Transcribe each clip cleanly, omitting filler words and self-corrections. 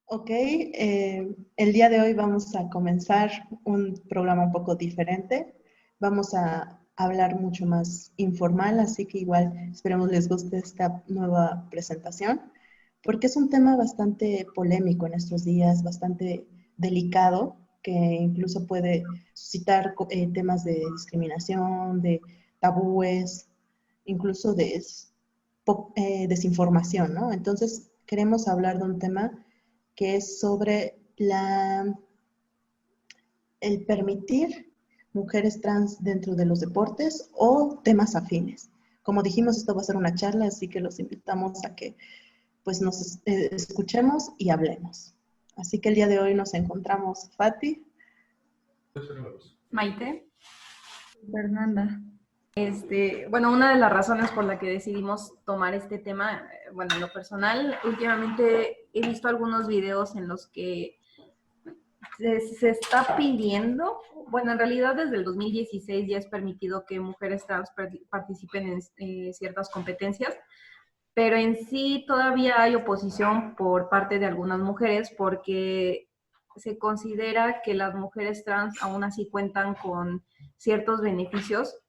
Ok, el día de hoy vamos a comenzar un programa un poco diferente. Vamos a hablar mucho más informal, así que igual esperemos les guste esta nueva presentación, porque es un tema bastante polémico en estos días, bastante delicado, que incluso puede suscitar temas de discriminación, de tabúes, incluso de desinformación, ¿no? Entonces, queremos hablar de un tema que es sobre el permitir mujeres trans dentro de los deportes o temas afines. Como dijimos, esto va a ser una charla, así que los invitamos a que pues nos escuchemos y hablemos. Así que el día de hoy nos encontramos Fati, Maite, Fernanda. Bueno, una de las razones por la que decidimos tomar este tema, bueno, en lo personal, últimamente he visto algunos videos en los que se está pidiendo, bueno, en realidad desde el 2016 ya es permitido que mujeres trans participen en ciertas competencias, pero en sí todavía hay oposición por parte de algunas mujeres porque se considera que las mujeres trans aún así cuentan con ciertos beneficios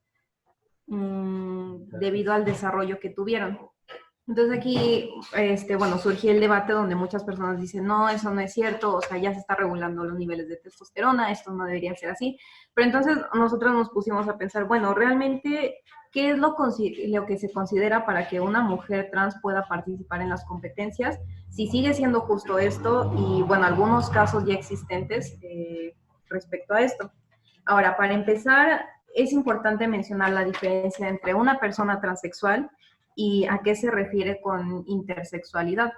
debido al desarrollo que tuvieron. Entonces aquí, bueno, surgió el debate donde muchas personas dicen, no, eso no es cierto, o sea, ya se está regulando los niveles de testosterona, esto no debería ser así. Pero entonces nosotros nos pusimos a pensar, bueno, realmente, ¿qué es lo que se considera para que una mujer trans pueda participar en las competencias? Si sigue siendo justo esto y, bueno, algunos casos ya existentes respecto a esto. Ahora, para empezar, es importante mencionar la diferencia entre una persona transexual y a qué se refiere con intersexualidad.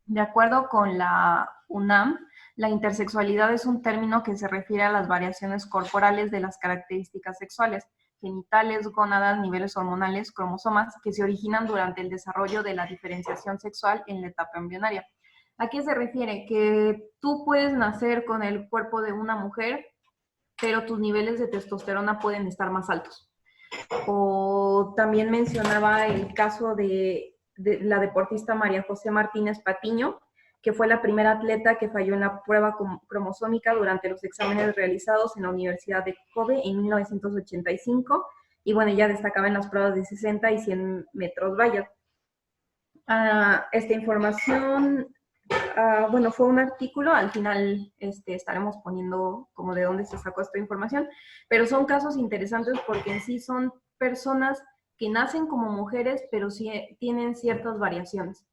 De acuerdo con la UNAM, la intersexualidad es un término que se refiere a las variaciones corporales de las características sexuales, genitales, gónadas, niveles hormonales, cromosomas, que se originan durante el desarrollo de la diferenciación sexual en la etapa embrionaria. ¿A qué se refiere? Que tú puedes nacer con el cuerpo de una mujer, pero tus niveles de testosterona pueden estar más altos. O también mencionaba el caso de la deportista María José Martínez Patiño, que fue la primera atleta que falló en la prueba cromosómica durante los exámenes realizados en la Universidad de Kobe en 1985. Y bueno, ella destacaba en las pruebas de 60 y 100 metros vallas. Esta información, bueno, fue un artículo, al final estaremos poniendo como de dónde se sacó esta información, pero son casos interesantes porque en sí son personas que nacen como mujeres, pero sí tienen ciertas variaciones.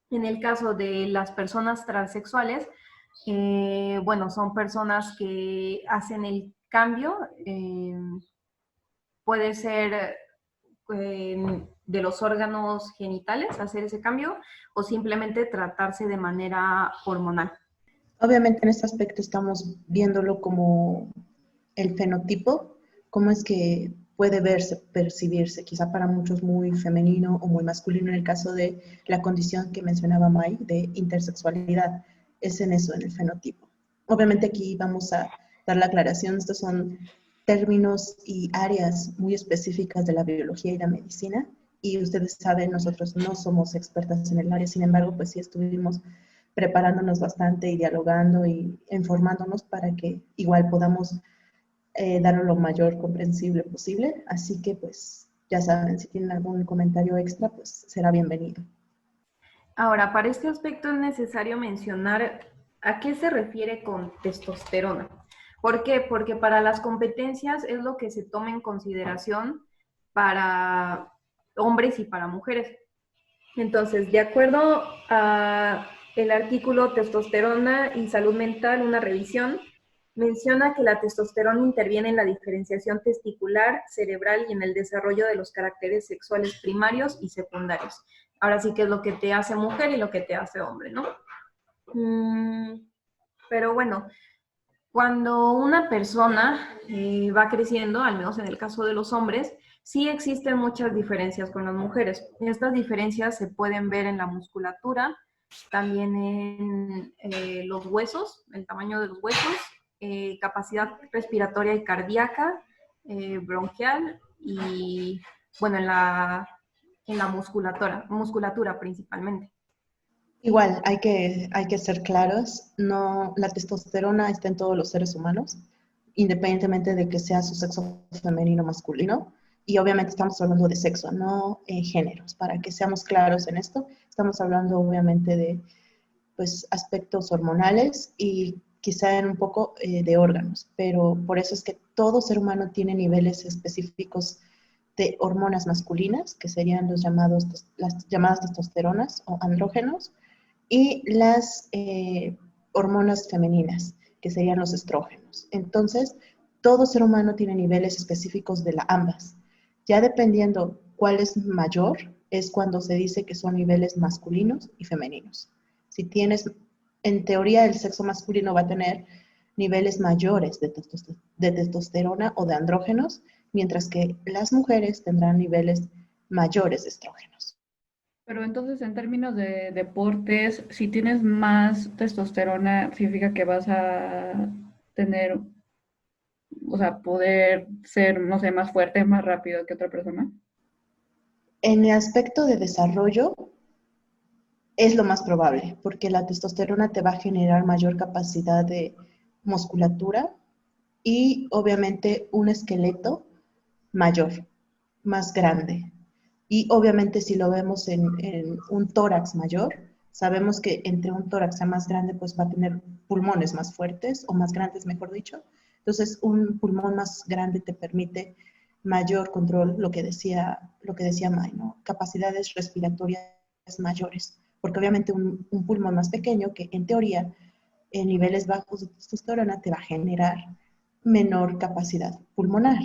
En el caso de las personas transexuales, bueno, son personas que hacen el cambio, puede ser de los órganos genitales, hacer ese cambio, o simplemente tratarse de manera hormonal. obviamente en este aspecto estamos viéndolo como el fenotipo, cómo es que puede verse, percibirse, quizá para muchos muy femenino o muy masculino en el caso de la condición que mencionaba Mai de intersexualidad, es en eso, en el fenotipo. Obviamente aquí vamos a dar la aclaración, estos son términos y áreas muy específicas de la biología y la medicina, y ustedes saben, nosotros no somos expertas en el área, sin embargo, pues sí estuvimos preparándonos bastante y dialogando y informándonos para que igual podamos dar lo mayor comprensible posible. Así que pues ya saben, si tienen algún comentario extra, pues será bienvenido. Ahora, para este aspecto es necesario mencionar a qué se refiere con testosterona. ¿Por qué? Porque para las competencias es lo que se toma en consideración para hombres y para mujeres. Entonces, de acuerdo a el artículo Testosterona y Salud Mental, una revisión, menciona que la testosterona interviene en la diferenciación testicular, cerebral y en el desarrollo de los caracteres sexuales primarios y secundarios. Ahora sí que es lo que te hace mujer y lo que te hace hombre, ¿no? Pero bueno, cuando una persona va creciendo, al menos en el caso de los hombres, sí existen muchas diferencias con las mujeres. Estas diferencias se pueden ver en la musculatura, también en los huesos, el tamaño de los huesos, capacidad respiratoria y cardíaca, bronquial y, bueno, en la musculatura principalmente. Igual, hay que ser claros, no, la testosterona está en todos los seres humanos, independientemente de que sea su sexo femenino o masculino, y obviamente estamos hablando de sexo, no géneros, para que seamos claros en esto, estamos hablando obviamente de pues, aspectos hormonales y quizá en un poco de órganos, pero por eso es que todo ser humano tiene niveles específicos de hormonas masculinas, que serían las llamadas testosteronas o andrógenos, y las hormonas femeninas, que serían los estrógenos. Entonces, todo ser humano tiene niveles específicos de ambas. Ya dependiendo cuál es mayor, es cuando se dice que son niveles masculinos y femeninos. Si tienes, en teoría, el sexo masculino va a tener niveles mayores de testosterona o de andrógenos, mientras que las mujeres tendrán niveles mayores de estrógenos. Pero entonces, en términos de deportes, si tienes más testosterona, significa que vas a tener, o sea, poder ser, no sé, más fuerte, más rápido que otra persona. En el aspecto de desarrollo, es lo más probable, porque la testosterona te va a generar mayor capacidad de musculatura y obviamente un esqueleto mayor, más grande. Y obviamente si lo vemos en un tórax mayor, sabemos que entre un tórax más grande, pues va a tener pulmones más fuertes o más grandes, mejor dicho. Entonces, un pulmón más grande te permite mayor control, lo que decía May, ¿no? Capacidades respiratorias mayores, porque obviamente un pulmón más pequeño, que en teoría en niveles bajos de testosterona te va a generar menor capacidad pulmonar.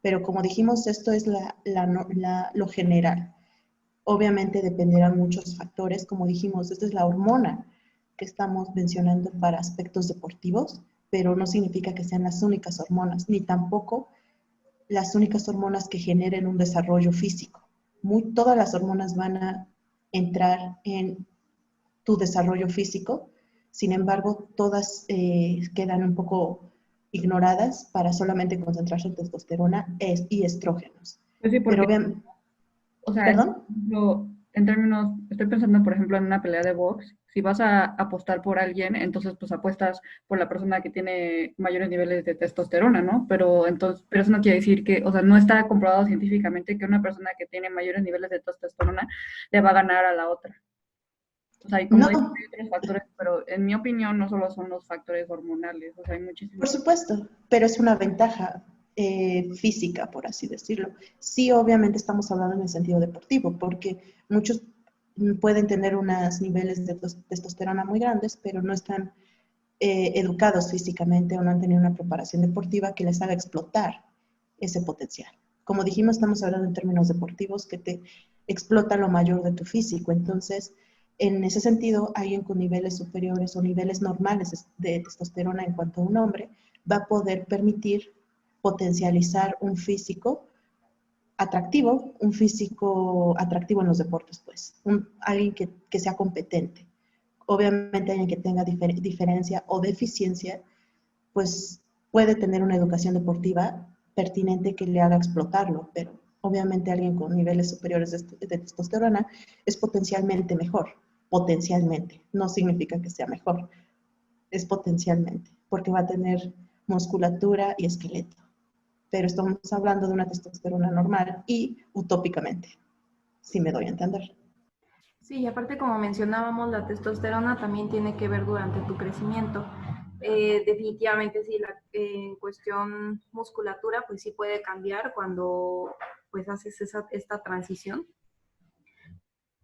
Pero como dijimos, esto es lo general. Obviamente dependerán muchos factores, como dijimos, esta es la hormona que estamos mencionando para aspectos deportivos, pero no significa que sean las únicas hormonas, ni tampoco las únicas hormonas que generen un desarrollo físico. Todas las hormonas van a entrar en tu desarrollo físico, sin embargo, todas quedan un poco ignoradas para solamente concentrarse en testosterona y estrógenos. Pues sí, Pero porque, bien, o sea, ¿perdón? en términos, estoy pensando, por ejemplo, en una pelea de box. Si vas a apostar por alguien, entonces pues apuestas por la persona que tiene mayores niveles de testosterona, ¿no? Pero eso no quiere decir que, o sea, no está comprobado científicamente que una persona que tiene mayores niveles de testosterona le va a ganar a la otra. O sea, y como dices, No, hay otros factores, pero en mi opinión no solo son los factores hormonales, o sea, hay por muchísimos. supuesto, pero es una ventaja física, por así decirlo. Sí, obviamente estamos hablando en el sentido deportivo, porque muchos pueden tener unos niveles de testosterona muy grandes, pero no están educados físicamente o no han tenido una preparación deportiva que les haga explotar ese potencial. Como dijimos, estamos hablando en términos deportivos que te explota lo mayor de tu físico. Entonces, en ese sentido, alguien con niveles superiores o niveles normales de testosterona en cuanto a un hombre va a poder permitir potencializar un físico atractivo en los deportes, pues, alguien que sea competente. Obviamente alguien que tenga diferencia o deficiencia, pues puede tener una educación deportiva pertinente que le haga explotarlo, pero obviamente alguien con niveles superiores de testosterona es potencialmente mejor, potencialmente, no significa que sea mejor, es potencialmente, porque va a tener musculatura y esqueleto, pero estamos hablando de una testosterona normal y utópicamente, si me doy a entender. Sí, y aparte como mencionábamos, la testosterona también tiene que ver durante tu crecimiento. Definitivamente sí, en cuestión musculatura, pues sí puede cambiar cuando pues haces esta transición,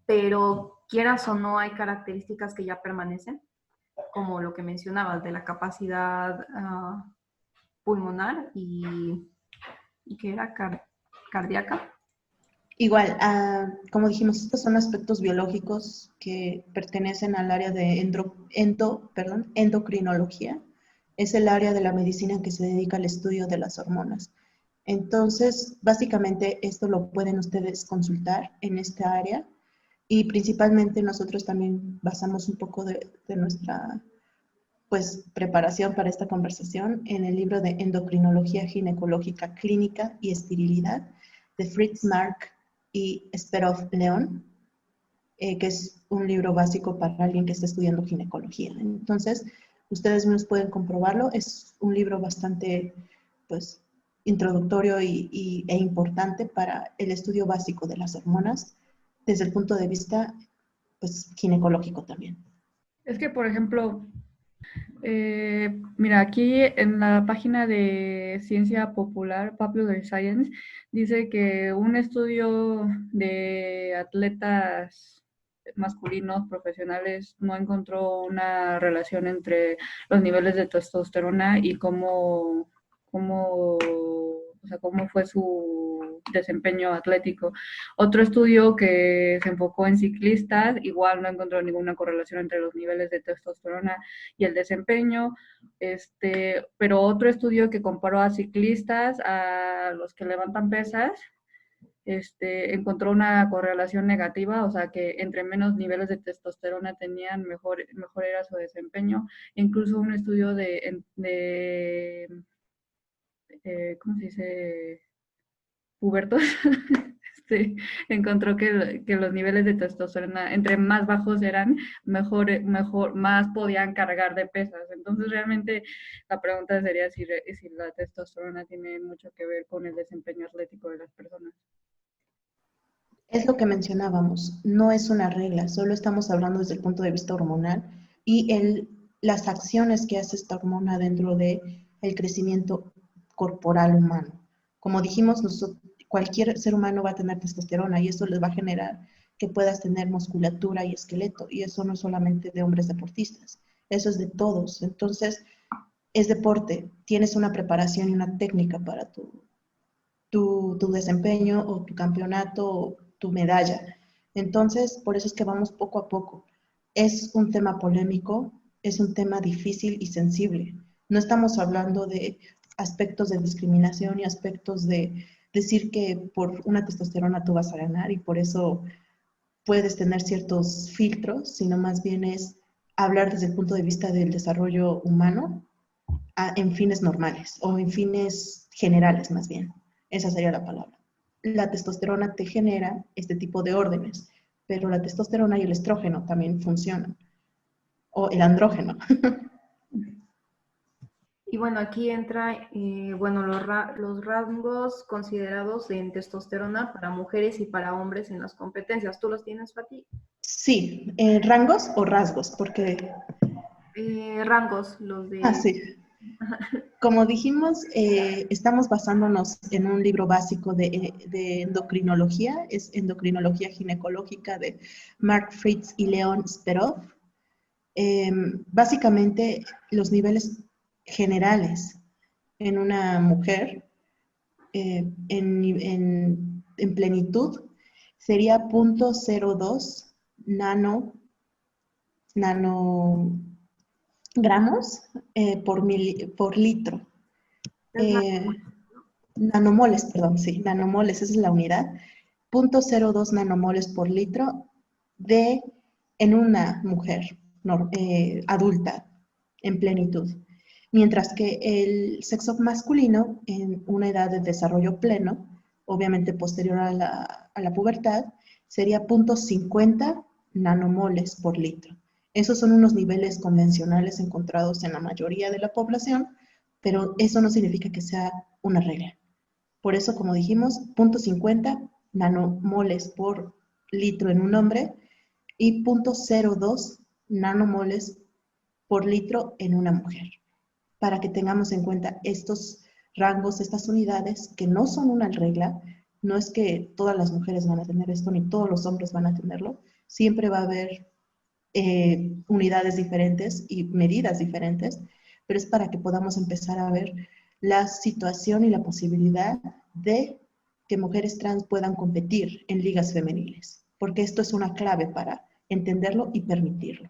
pero quieras o no hay características que ya permanecen, como lo que mencionabas de la capacidad pulmonar y que era cardíaca. Igual, como dijimos, estos son aspectos biológicos que pertenecen al área de endocrinología. Es el área de la medicina que se dedica al estudio de las hormonas. Entonces, básicamente esto lo pueden ustedes consultar en esta área y principalmente nosotros también basamos un poco de nuestra pues, preparación para esta conversación en el libro de Endocrinología Ginecológica Clínica y Esterilidad de Fritz Mark y Sperov León. que es un libro básico para alguien que está estudiando ginecología. Entonces, ustedes mismos pueden comprobarlo. Es un libro bastante, pues, introductorio e importante para el estudio básico de las hormonas desde el punto de vista, pues, ginecológico también. Es que, por ejemplo, mira, aquí en la página de Ciencia Popular, Popular Science, dice que un estudio de atletas masculinos profesionales no encontró una relación entre los niveles de testosterona y o sea, cómo fue su desempeño atlético. Otro estudio que se enfocó en ciclistas, igual no encontró ninguna correlación entre los niveles de testosterona y el desempeño, pero otro estudio que comparó a ciclistas, a los que levantan pesas, encontró una correlación negativa, o sea que entre menos niveles de testosterona tenían, mejor era su desempeño. Incluso un estudio ¿cómo se dice? Pubertos, encontró que los niveles de testosterona, entre más bajos eran, más podían cargar de pesas. Entonces, realmente la pregunta sería si la testosterona tiene mucho que ver con el desempeño atlético de las personas. Es lo que mencionábamos, no es una regla, solo estamos hablando desde el punto de vista hormonal y las acciones que hace esta hormona dentro del crecimiento corporal humano. Como dijimos, cualquier ser humano va a tener testosterona y eso les va a generar que puedas tener musculatura y esqueleto, y eso no es solamente de hombres deportistas, eso es de todos. Entonces, es deporte, tienes una preparación y una técnica para tu desempeño o tu campeonato o tu medalla. Entonces, por eso es que vamos poco a poco. Es un tema polémico, es un tema difícil y sensible. No estamos hablando de aspectos de discriminación y aspectos de decir que por una testosterona tú vas a ganar y por eso puedes tener ciertos filtros, sino más bien es hablar desde el punto de vista del desarrollo humano en fines normales o en fines generales más bien. Esa sería la palabra. La testosterona te genera este tipo de órdenes, pero la testosterona y el estrógeno también funcionan, o el andrógeno. Y bueno, aquí entra, bueno, los rangos considerados en testosterona para mujeres y para hombres en las competencias. ¿Tú los tienes, Fati? Sí, rangos o rasgos, porque... Rangos, los de... sí. Como dijimos, estamos basándonos en un libro básico de endocrinología, es Endocrinología Ginecológica de Mark Fritz y Leon Sperov. Básicamente, los niveles generales en una mujer en plenitud sería 0.02 nanogramos por litro. Nanomoles, perdón, sí, nanomoles, esa es la unidad. 0.02 nanomoles por litro en una mujer adulta en plenitud. Mientras que el sexo masculino en una edad de desarrollo pleno, obviamente posterior a la pubertad, sería 0.50 nanomoles por litro. Esos son unos niveles convencionales encontrados en la mayoría de la población, pero eso no significa que sea una regla. Por eso, como dijimos, 0.50 nanomoles por litro en un hombre y 0.02 nanomoles por litro en una mujer. Para que tengamos en cuenta estos rangos, estas unidades, que no son una regla, no es que todas las mujeres van a tener esto, ni todos los hombres van a tenerlo, siempre va a haber unidades diferentes y medidas diferentes, pero es para que podamos empezar a ver la situación y la posibilidad de que mujeres trans puedan competir en ligas femeniles, porque esto es una clave para entenderlo y permitirlo.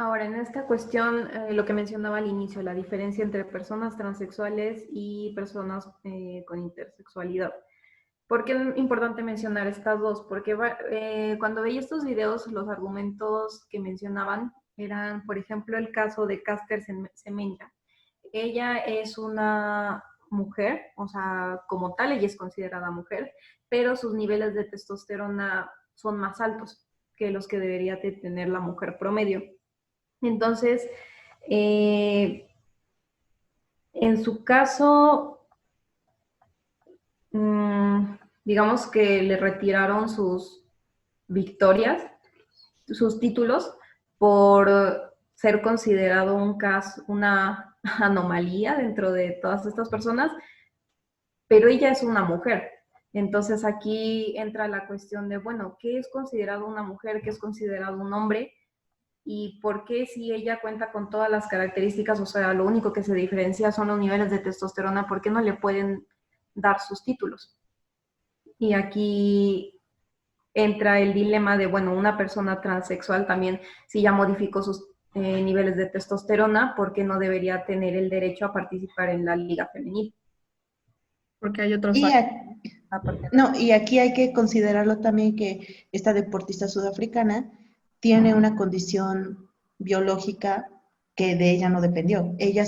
Ahora, en esta cuestión, lo que mencionaba al inicio, la diferencia entre personas transexuales y personas con intersexualidad. ¿Por qué es importante mencionar estas dos? Porque cuando veía estos videos, los argumentos que mencionaban eran, por ejemplo, el caso de Caster Semenya. Ella es una mujer, o sea, como tal, ella es considerada mujer, pero sus niveles de testosterona son más altos. que los que debería de tener la mujer promedio. Entonces, en su caso, digamos que le retiraron sus victorias, sus títulos, por ser considerado un caso, una anomalía dentro de todas estas personas, pero ella es una mujer. Entonces aquí entra la cuestión de, bueno, ¿qué es considerado una mujer? ¿Qué es considerado un hombre? ¿Y por qué si ella cuenta con todas las características, o sea, lo único que se diferencia son los niveles de testosterona, ¿por qué no le pueden dar sus títulos? Y aquí entra el dilema de, bueno, una persona transexual también, si ya modificó sus niveles de testosterona, ¿por qué no debería tener el derecho a participar en la liga femenil? Porque hay otros Y, factores. no, y aquí hay que considerarlo también que esta deportista sudafricana tiene una condición biológica que de ella no dependió. Ella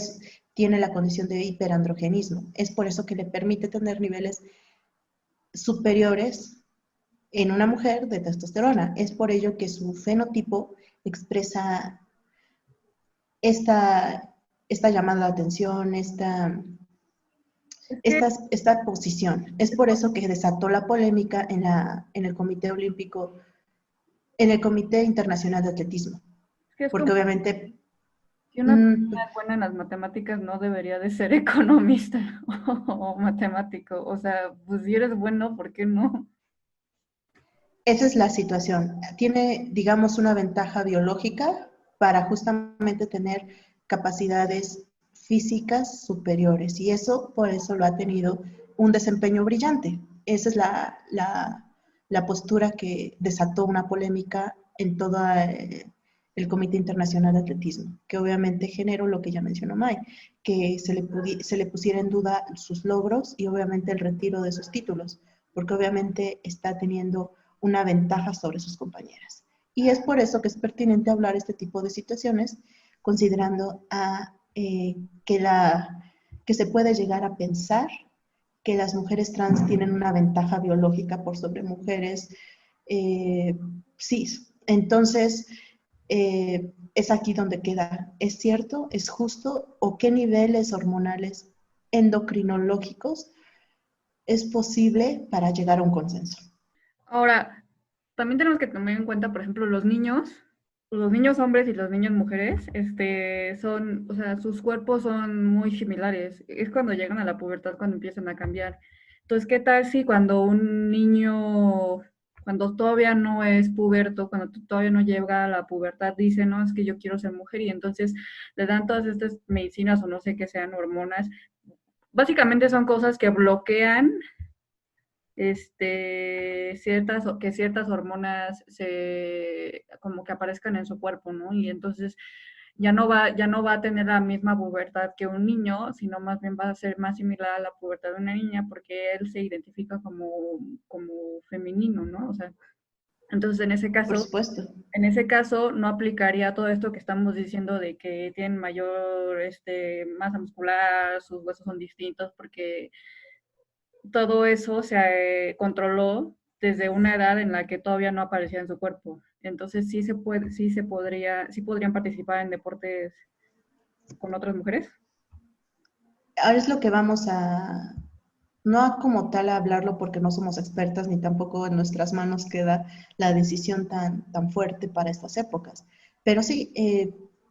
tiene la condición de hiperandrogenismo. Es por eso que le permite tener niveles superiores en una mujer de testosterona. Es por ello que su fenotipo expresa esta llamada de atención, esta posición. Es por eso que desató la polémica en el Comité Olímpico, en el Comité Internacional de Atletismo. Es Porque como obviamente, si una persona es buena en las matemáticas no debería de ser economista o matemático. O sea, pues si eres bueno, ¿por qué no? esa es la situación. Tiene, digamos, una ventaja biológica para justamente tener capacidades físicas superiores y eso, por eso lo ha tenido un desempeño brillante. Esa es la postura que desató una polémica en todo el Comité Internacional de Atletismo, que obviamente generó lo que ya mencionó May, que se le pusiera en duda sus logros y obviamente el retiro de sus títulos, porque obviamente está teniendo una ventaja sobre sus compañeras. Y es por eso que es pertinente hablar este tipo de situaciones, considerando que se puede llegar a pensar que las mujeres trans tienen una ventaja biológica por sobre mujeres cis. Entonces, es aquí donde queda, ¿es cierto? ¿Es justo? ¿O qué niveles hormonales endocrinológicos es posible para llegar a un consenso? Ahora, también tenemos que tener en cuenta, por ejemplo, los niños hombres y los niños mujeres, son, o sea, sus cuerpos son muy similares. Es cuando llegan a la pubertad cuando empiezan a cambiar. Entonces, ¿qué tal si cuando un niño, cuando todavía no es puberto, cuando todavía no llega a la pubertad, dice, no, es que yo quiero ser mujer y entonces le dan todas estas medicinas o no sé qué sean hormonas? Básicamente son cosas que bloquean que ciertas hormonas como que aparezcan en su cuerpo, ¿no? Y entonces ya no va a tener la misma pubertad que un niño, sino más bien va a ser más similar a la pubertad de una niña porque él se identifica como femenino, ¿no? O sea, entonces Por supuesto. en ese caso no aplicaría todo esto que estamos diciendo de que tienen mayor masa muscular, sus huesos son distintos, porque todo eso se controló desde una edad en la que todavía no aparecía en su cuerpo. Entonces sí podrían participar en deportes con otras mujeres. Ahora es lo que vamos a, no como tal a hablarlo porque no somos expertas ni tampoco en nuestras manos queda la decisión tan fuerte para estas épocas. Pero sí,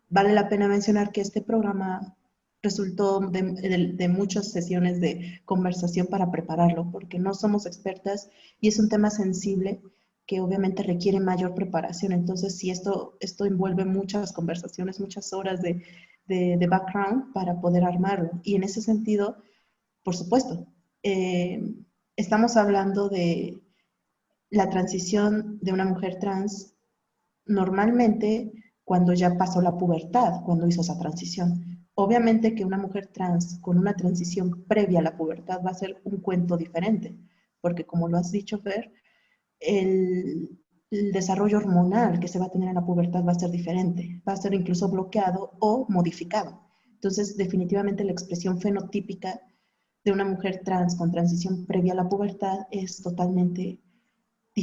vale la pena mencionar que este programa resultó de muchas sesiones de conversación para prepararlo, porque no somos expertas y es un tema sensible que obviamente requiere mayor preparación. Entonces, sí, esto envuelve muchas conversaciones, muchas horas de background para poder armarlo. Y en ese sentido, por supuesto, estamos hablando de la transición de una mujer trans normalmente cuando ya pasó la pubertad, cuando hizo esa transición. Obviamente que una mujer trans con una transición previa a la pubertad va a ser un cuento diferente, porque como lo has dicho, Fer, el desarrollo hormonal que se va a tener en la pubertad va a ser diferente, va a ser incluso bloqueado o modificado. Entonces, definitivamente la expresión fenotípica de una mujer trans con transición previa a la pubertad es totalmente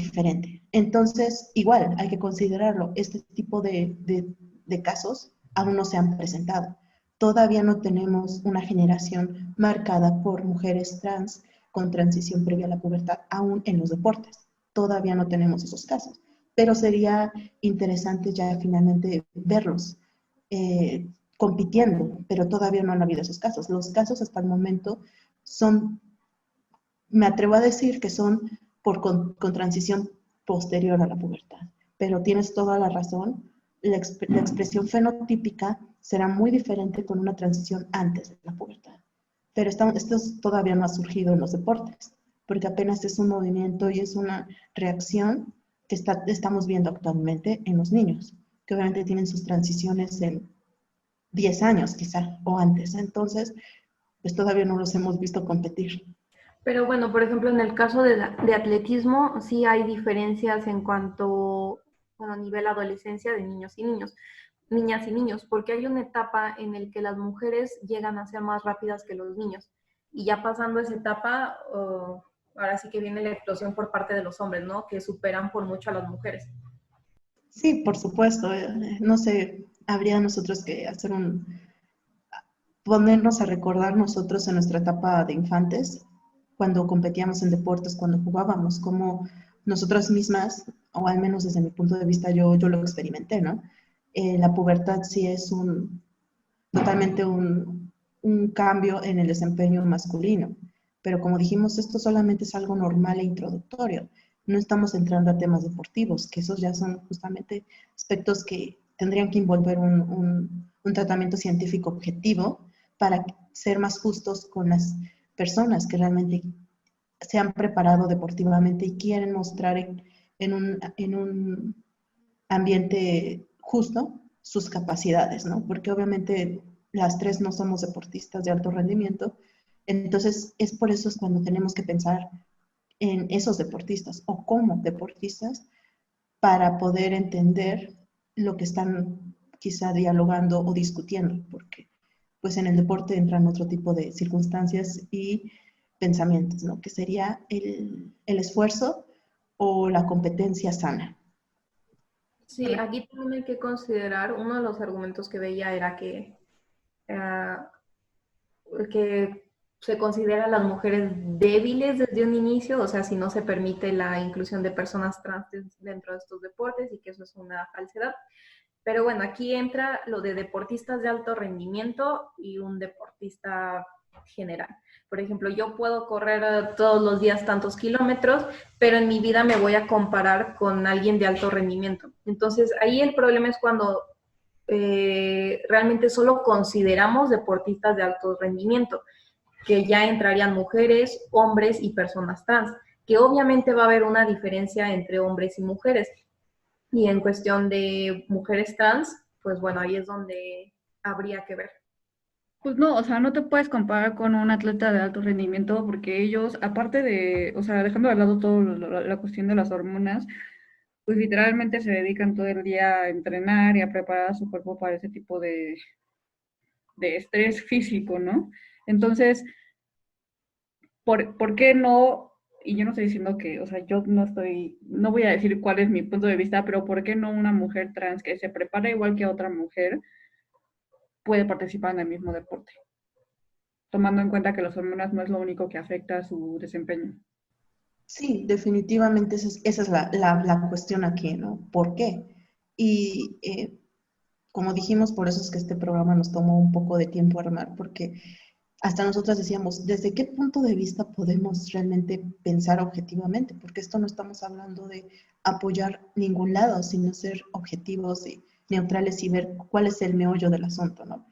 diferente. Entonces, igual, hay que considerarlo. Este tipo de casos aún no se han presentado. Todavía no tenemos una generación marcada por mujeres trans con transición previa a la pubertad, aún en los deportes. Todavía no tenemos esos casos, pero sería interesante ya finalmente verlos compitiendo, pero todavía no han habido esos casos. Los casos hasta el momento son, me atrevo a decir que son con transición posterior a la pubertad, pero tienes toda la razón, la expresión fenotípica será muy diferente con una transición antes de la pubertad. Pero esto todavía no ha surgido en los deportes, porque apenas es un movimiento y es una reacción que estamos viendo actualmente en los niños, que obviamente tienen sus transiciones en 10 años quizá, o antes. Entonces, pues todavía no los hemos visto competir. Pero bueno, por ejemplo, en el caso de atletismo, sí hay diferencias en cuanto, bueno, a nivel adolescencia de niños y niñas y niños, porque hay una etapa en la que las mujeres llegan a ser más rápidas que los niños. Y ya pasando esa etapa, ahora sí que viene la explosión por parte de los hombres, ¿no? Que superan por mucho a las mujeres. Sí, por supuesto. No sé, habría nosotros que ponernos a recordar nosotros en nuestra etapa de infantes, cuando competíamos en deportes, cuando jugábamos, como nosotras mismas, o al menos desde mi punto de vista, yo lo experimenté, ¿no? La pubertad sí es totalmente un cambio en el desempeño masculino, pero como dijimos, esto solamente es algo normal e introductorio. No estamos entrando a temas deportivos, que esos ya son justamente aspectos que tendrían que envolver un tratamiento científico objetivo para ser más justos con las personas que realmente se han preparado deportivamente y quieren mostrar en un ambiente justo sus capacidades, ¿no? Porque obviamente las tres no somos deportistas de alto rendimiento, entonces es por eso es cuando tenemos que pensar en esos deportistas o como deportistas para poder entender lo que están quizá dialogando o discutiendo, porque pues en el deporte entran otro tipo de circunstancias y pensamientos, ¿no? Que sería el esfuerzo o la competencia sana. Sí, aquí también hay que considerar, uno de los argumentos que veía era que se considera a las mujeres débiles desde un inicio, o sea, si no se permite la inclusión de personas trans dentro de estos deportes y que eso es una falsedad. Pero bueno, aquí entra lo de deportistas de alto rendimiento y un deportista general. Por ejemplo, yo puedo correr todos los días tantos kilómetros, pero en mi vida me voy a comparar con alguien de alto rendimiento. Entonces, ahí el problema es cuando realmente solo consideramos deportistas de alto rendimiento, que ya entrarían mujeres, hombres y personas trans, que obviamente va a haber una diferencia entre hombres y mujeres. Y en cuestión de mujeres trans, pues bueno, ahí es donde habría que ver. Pues no, o sea, no te puedes comparar con un atleta de alto rendimiento porque ellos, aparte de, o sea, dejando de lado toda la cuestión de las hormonas, pues literalmente se dedican todo el día a entrenar y a preparar a su cuerpo para ese tipo de estrés físico, ¿no? Entonces, ¿por qué no? Y yo no estoy diciendo que, o sea, yo no voy a decir cuál es mi punto de vista, pero ¿por qué no una mujer trans que se prepara igual que otra mujer puede participar en el mismo deporte? Tomando en cuenta que las hormonas no es lo único que afecta a su desempeño. Sí, definitivamente esa es la cuestión aquí, ¿no? ¿Por qué? Y como dijimos, por eso es que este programa nos tomó un poco de tiempo armar, porque hasta nosotras decíamos, ¿desde qué punto de vista podemos realmente pensar objetivamente? Porque esto no estamos hablando de apoyar ningún lado, sino ser objetivos y neutrales y ver cuál es el meollo del asunto, ¿no?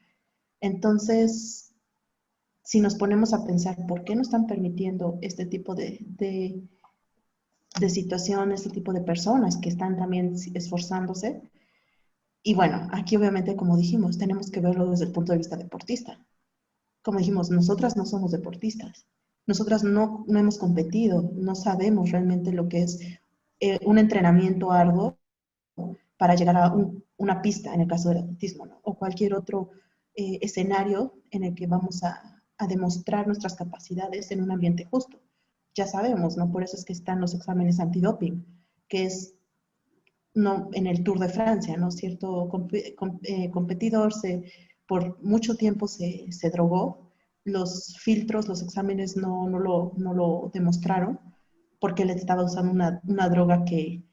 Entonces, si nos ponemos a pensar, ¿por qué no están permitiendo este tipo de situaciones, este tipo de personas que están también esforzándose? Y bueno, aquí obviamente, como dijimos, tenemos que verlo desde el punto de vista deportista. Como dijimos, nosotras no somos deportistas. Nosotras no hemos competido, no sabemos realmente lo que es un entrenamiento arduo para llegar a una pista, en el caso del atletismo, ¿no? O cualquier otro escenario en el que vamos a demostrar nuestras capacidades en un ambiente justo. ya sabemos, ¿no? Por eso es que están los exámenes antidoping, que es no, en el Tour de Francia, ¿no? Cierto competidor por mucho tiempo se drogó, los filtros, los exámenes no lo demostraron porque él estaba usando una droga que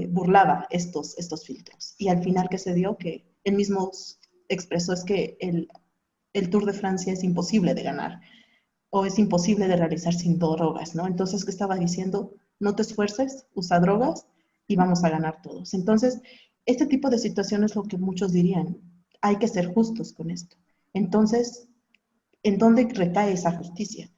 burlaba estos filtros. Y al final que se dio, que él mismo expresó, es que el Tour de Francia es imposible de ganar o es imposible de realizar sin drogas, ¿no? Entonces, ¿qué estaba diciendo? No te esfuerces, usa drogas y vamos a ganar todos. Entonces, este tipo de situaciones es lo que muchos dirían, hay que ser justos con esto. Entonces, ¿en dónde recae esa justicia?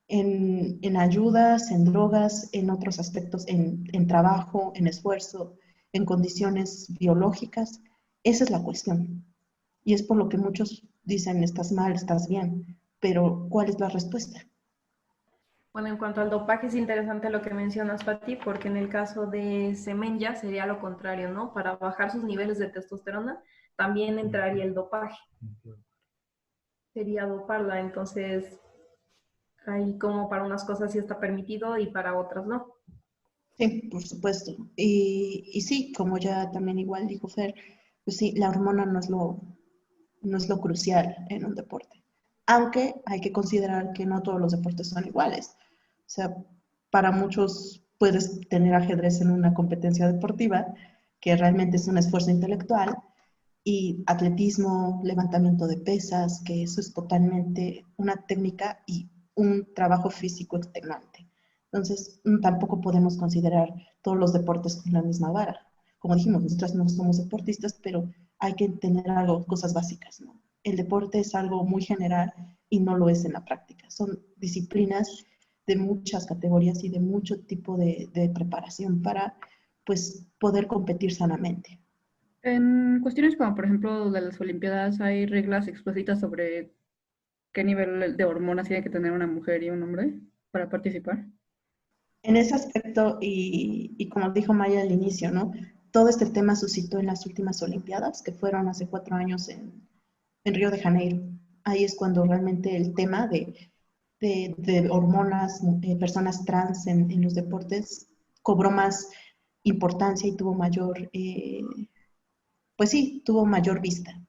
En ayudas, en drogas, en otros aspectos, en trabajo, en esfuerzo, en condiciones biológicas. Esa es la cuestión. Y es por lo que muchos dicen, estás mal, estás bien. Pero, ¿cuál es la respuesta? Bueno, en cuanto al dopaje es interesante lo que mencionas, Pati, porque en el caso de Semenya sería lo contrario, ¿no? Para bajar sus niveles de testosterona también entraría el dopaje. Sería doparla, entonces ahí como para unas cosas sí está permitido y para otras no. Sí, por supuesto. Y sí, como ya también igual dijo Fer, pues sí, la hormona no es lo crucial en un deporte. Aunque hay que considerar que no todos los deportes son iguales. O sea, para muchos puedes tener ajedrez en una competencia deportiva, que realmente es un esfuerzo intelectual, y atletismo, levantamiento de pesas, que eso es totalmente una técnica y un trabajo físico extenuante. Entonces, tampoco podemos considerar todos los deportes con la misma vara. Como dijimos, nosotras no somos deportistas, pero hay que tener algo, cosas básicas, ¿no? El deporte es algo muy general y no lo es en la práctica. Son disciplinas de muchas categorías y de mucho tipo de preparación para, pues, poder competir sanamente. En cuestiones como, por ejemplo, de las Olimpiadas, hay reglas explícitas sobre qué nivel de hormonas tiene que tener una mujer y un hombre para participar. En ese aspecto, y como dijo Maya al inicio, ¿no? Todo este tema suscitó en las últimas Olimpiadas, que fueron hace 4 años en Río de Janeiro. Ahí es cuando realmente el tema de hormonas, personas trans en los deportes, cobró más importancia y tuvo mayor, pues sí, tuvo mayor vista.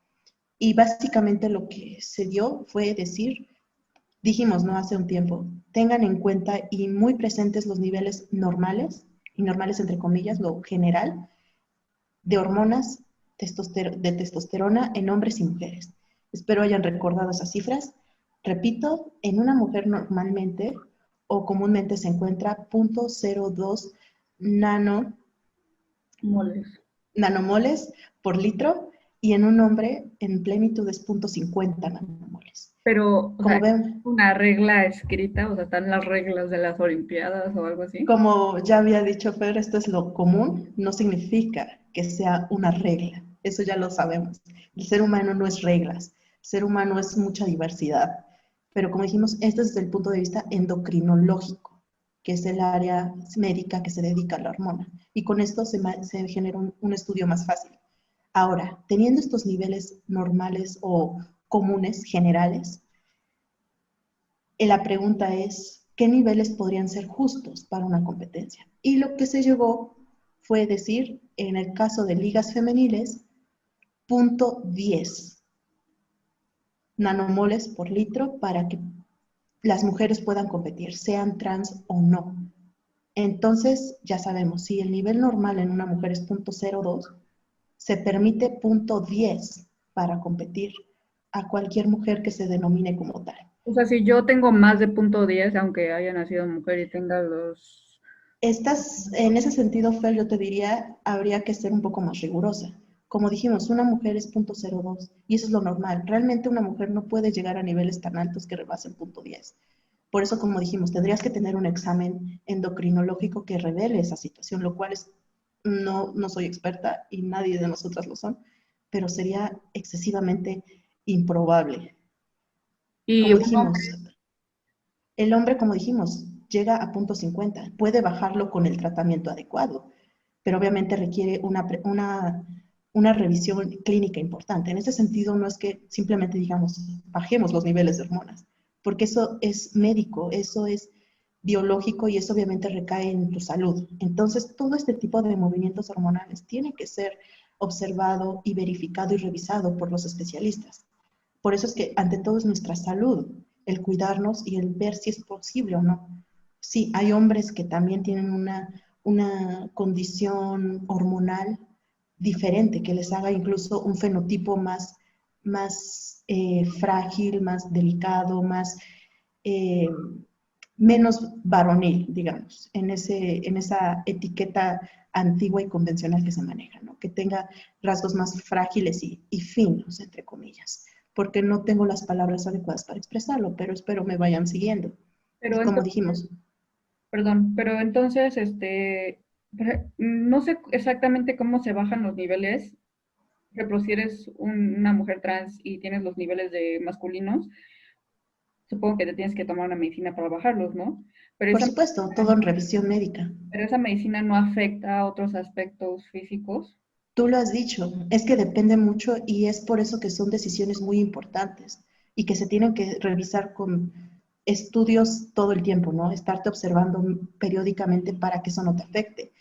Y básicamente lo que se dio fue decir, dijimos, ¿no? Hace un tiempo, tengan en cuenta y muy presentes los niveles normales, y normales entre comillas, lo general, de hormonas de testosterona en hombres y mujeres. Espero hayan recordado esas cifras. Repito, en una mujer normalmente o comúnmente se encuentra 0.02 nano, Moles. nanomoles por litro y en un hombre en plenitud es 0.50 nanomoles. Pero, o Como sea, ven, una regla escrita, o sea, están las reglas de las Olimpiadas o algo así. como ya había dicho Fer, esto es lo común, no significa que sea una regla. Eso ya lo sabemos. El ser humano no es reglas. El ser humano es mucha diversidad. Pero como dijimos, esto es desde el punto de vista endocrinológico, que es el área médica que se dedica a la hormona. Y con esto se genera un estudio más fácil. Ahora, teniendo estos niveles normales o comunes, generales, la pregunta es, ¿qué niveles podrían ser justos para una competencia? Y lo que se llegó fue decir, en el caso de ligas femeniles, 0.10 nanomoles por litro para que las mujeres puedan competir, sean trans o no. Entonces, ya sabemos, si el nivel normal en una mujer es 0.02, se permite 0.10 para competir a cualquier mujer que se denomine como tal. O sea, si yo tengo más de .10, aunque haya nacido mujer y tenga los... En ese sentido, Fer, yo te diría, habría que ser un poco más rigurosa. Como dijimos, una mujer es 0.02 y eso es lo normal. Realmente una mujer no puede llegar a niveles tan altos que rebasen 0.10. Por eso, como dijimos, tendrías que tener un examen endocrinológico que revele esa situación, lo cual no soy experta y nadie de nosotras lo son, pero sería excesivamente improbable. Y Como dijimos, el hombre, como dijimos, llega a 0.50, puede bajarlo con el tratamiento adecuado, pero obviamente requiere una revisión clínica importante. En ese sentido, no es que simplemente digamos, bajemos los niveles de hormonas, porque eso es médico, eso es biológico y eso obviamente recae en tu salud. Entonces, todo este tipo de movimientos hormonales tiene que ser observado y verificado y revisado por los especialistas. Por eso es que ante todo es nuestra salud, el cuidarnos y el ver si es posible o no. Sí, hay hombres que también tienen una condición hormonal diferente, que les haga incluso un fenotipo más frágil, más delicado, eh, menos varonil, digamos, en esa etiqueta antigua y convencional que se maneja, ¿no? Que tenga rasgos más frágiles y finos, entre comillas, porque no tengo las palabras adecuadas para expresarlo, pero espero me vayan siguiendo. Y Pero como entonces, dijimos, perdón, pero entonces, no sé exactamente cómo se bajan los niveles. Por ejemplo, si eres una mujer trans y tienes los niveles de masculinos, supongo que te tienes que tomar una medicina para bajarlos, ¿no? Pero por esa, supuesto, todo en revisión médica. pero esa medicina no afecta a otros aspectos físicos. Tú lo has dicho, es que depende mucho y es por eso que son decisiones muy importantes y que se tienen que revisar con estudios todo el tiempo, ¿no? Estarte observando periódicamente para que eso no te afecte.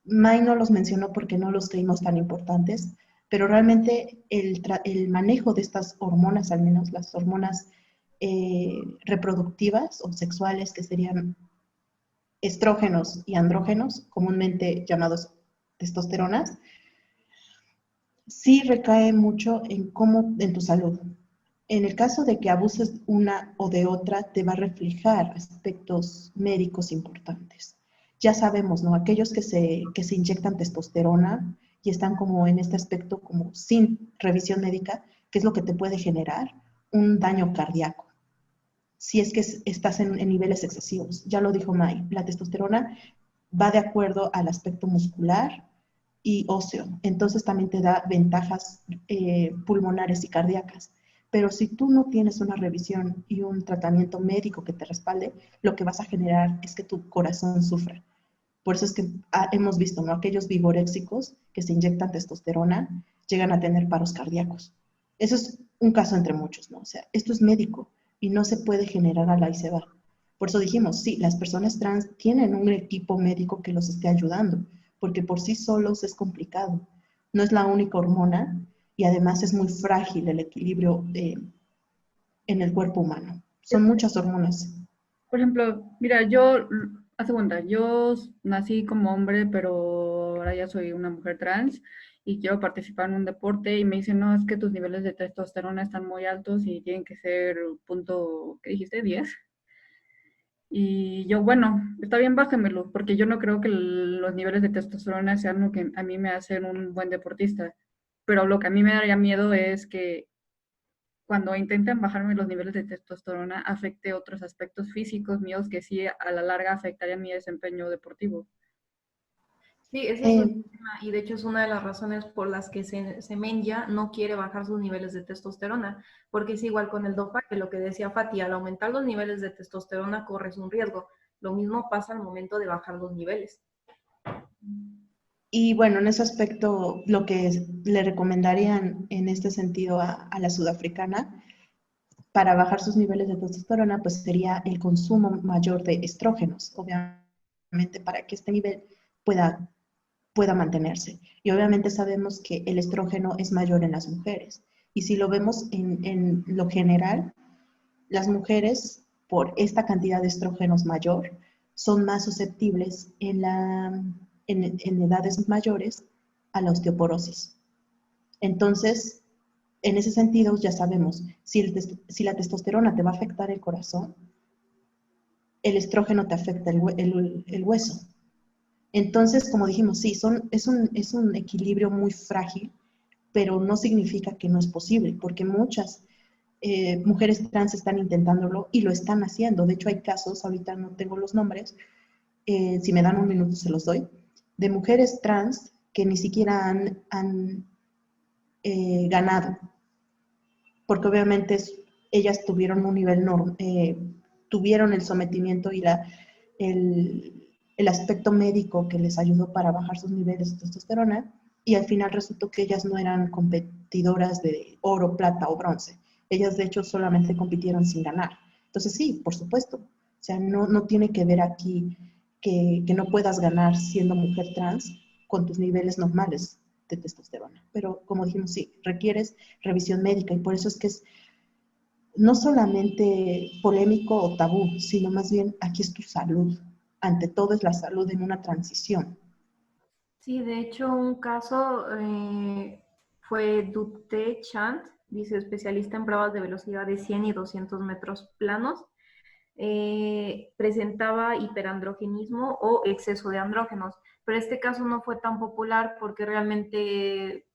May no los mencionó porque no los creímos tan importantes, pero realmente el manejo de estas hormonas, al menos las hormonas reproductivas o sexuales, que serían estrógenos y andrógenos, comúnmente llamados testosteronas, sí recae mucho en tu salud. En el caso de que abuses una o de otra, te va a reflejar aspectos médicos importantes. Ya sabemos, ¿no? Aquellos que se inyectan testosterona y están como en este aspecto como sin revisión médica, ¿qué es lo que te puede generar? Un daño cardíaco. Si es que estás en niveles excesivos. Ya lo dijo May, la testosterona va de acuerdo al aspecto muscular y óseo. Entonces también te da ventajas pulmonares y cardíacas. Pero si tú no tienes una revisión y un tratamiento médico que te respalde, lo que vas a generar es que tu corazón sufra. Por eso es que hemos visto, ¿no? Aquellos vigoréxicos que se inyectan testosterona llegan a tener paros cardíacos. Eso es un caso entre muchos, ¿no? O sea, esto es médico y no se puede generar a la y se va. Por eso dijimos, sí, las personas trans tienen un equipo médico que los esté ayudando, porque por sí solos es complicado. No es la única hormona y además es muy frágil el equilibrio en el cuerpo humano. Son muchas hormonas. Por ejemplo, mira, hace cuenta, yo nací como hombre, pero ahora ya soy una mujer trans y quiero participar en un deporte y me dicen, no, es que tus niveles de testosterona están muy altos y tienen que ser punto, ¿qué dijiste? 10. Y yo, bueno, está bien, bájamelo, porque yo no creo que los niveles de testosterona sean lo que a mí me hacen un buen deportista. Pero lo que a mí me daría miedo es que cuando intentan bajarme los niveles de testosterona afecte otros aspectos físicos míos que sí a la larga afectarían mi desempeño deportivo. Sí, ese es el Eh, tema y de hecho es una de las razones por las que Semenya no quiere bajar sus niveles de testosterona, porque es igual con el dopaje, lo que decía Fati, al aumentar los niveles de testosterona corres un riesgo. Lo mismo pasa al momento de bajar los niveles. Y bueno, en ese aspecto, lo que le recomendarían en este sentido a la sudafricana para bajar sus niveles de testosterona, pues sería el consumo mayor de estrógenos, obviamente, para que este nivel pueda mantenerse. Y obviamente sabemos que el estrógeno es mayor en las mujeres. Y si lo vemos en lo general, las mujeres, por esta cantidad de estrógenos mayor, son más susceptibles en edades mayores a la osteoporosis. Entonces, en ese sentido, ya sabemos, si la testosterona te va a afectar el corazón, el estrógeno te afecta el hueso. Entonces, como dijimos, sí, es un equilibrio muy frágil, pero no significa que no es posible, porque muchas mujeres trans están intentándolo y lo están haciendo. De hecho, hay casos, ahorita no tengo los nombres, si me dan un minuto se los doy, de mujeres trans que ni siquiera han ganado, porque obviamente ellas tuvieron un nivel tuvieron el sometimiento y el aspecto médico que les ayudó para bajar sus niveles de testosterona, y al final resultó que ellas no eran competidoras de oro, plata o bronce. Ellas de hecho solamente compitieron sin ganar. Entonces sí, por supuesto, O sea, no tiene que ver aquí que no puedas ganar siendo mujer trans con tus niveles normales de testosterona. Pero como dijimos, sí, requieres revisión médica y por eso es que es no solamente polémico o tabú, sino más bien aquí es tu salud. Ante todo es la salud en una transición. Sí, de hecho, un caso fue Dute Chant, dice especialista en pruebas de velocidad de 100 y 200 metros planos. Presentaba hiperandrogenismo o exceso de andrógenos, pero este caso no fue tan popular porque realmente